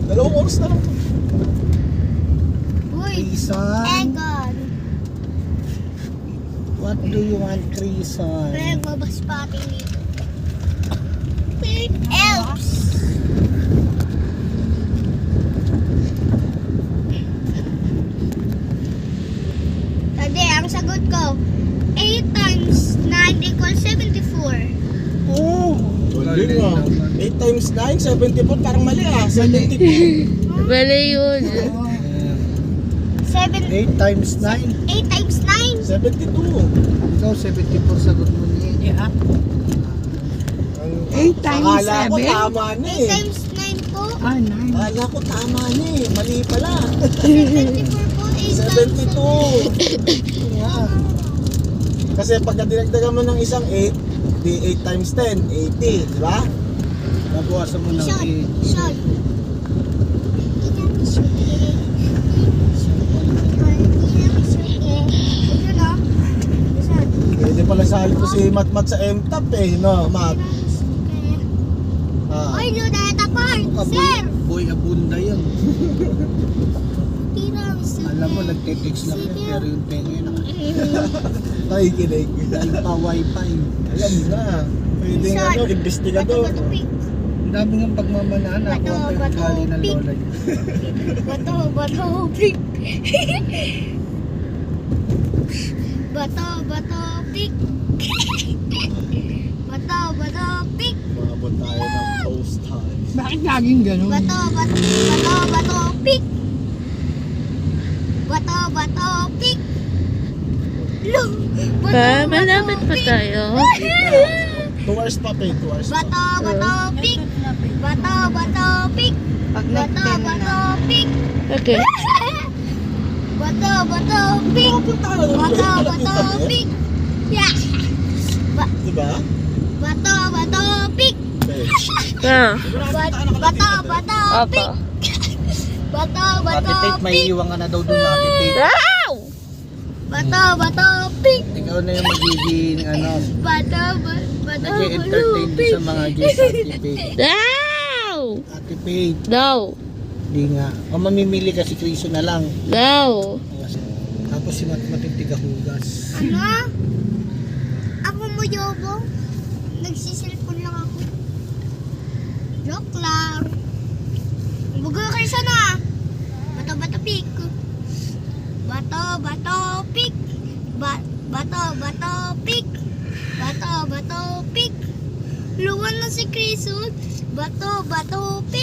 Dalawang oras na lang. Uy, Crison, Egon. what do you want, Crison? May nagbabas pa atin dito. Elves. Tadi, ang sagot ko, 8 times 9 equals 74. Oo. Hindi nga. 8 times 9, 74. Parang mali ah. 72. Bale yun. 7, 8 times 9. 8 times 9. 72. Ikaw, 74 sagot mo niya. Yeah. 8 times Akala ko 7? tama na 8 eh. times 9 po. Ah, 9. Akala ko tama na eh. Mali pala. 74 po. 8 times 72. Yeah. Kasi pagka dinagdagan mo ng isang 8, di 8 times 10, 80. Di ba? Nabuwasan mo ng Shot. 8. Shot. Pwede pala sali ko si Mat sa MTAP eh. No, Mat. Ah. Oy, Luneta Park, sir! Boy, abunda yan. Tiramisu. Alam mo, nagte-text lang yan, pero yung tenga yun. Ay, kinig. Dahil pa wifi. Alam na. Pwede nga ano, investigador. Bato, pig. Ang dami ng pagmamanaan. Ako Bato, ang bato, pinagkali ng pig. lola niya. Bato, pig. Bato, pig. Bato, pig. Maabot tayo ng post time. Bakit laging ganun? Bato, pig. Bato, pig. Lo, Pa, malapit pa tayo. 2 hours pa pa 2 hours pa. Bato, pig. Bato, pig. Bato, pig. Okay. Bato, pig. Punta ka na doon. Bato, pig. Yeah. Diba? Bato, pig. Ah. Bato, Opo. pig. Bato, Ate Tate, may pig. iwan ka na daw doon, Ate Tate. Wow! Bato, pig. Ikaw na yung magiging, Bato, nag-entertain pig. sa mga guests, Ate Tate. Wow! Ate Tate, No. di nga. O mamimili ka si Criso na lang. No. Tapos si Matmating tigahugas. Ano? Ako mo, Yobo? Nagsisilpon lang ako. Joke lang. Bugo kayo sana. Bato, pig. Bato, pig. Bato, pig. Bato, pig. Luwan na si Chris. Bato, pig.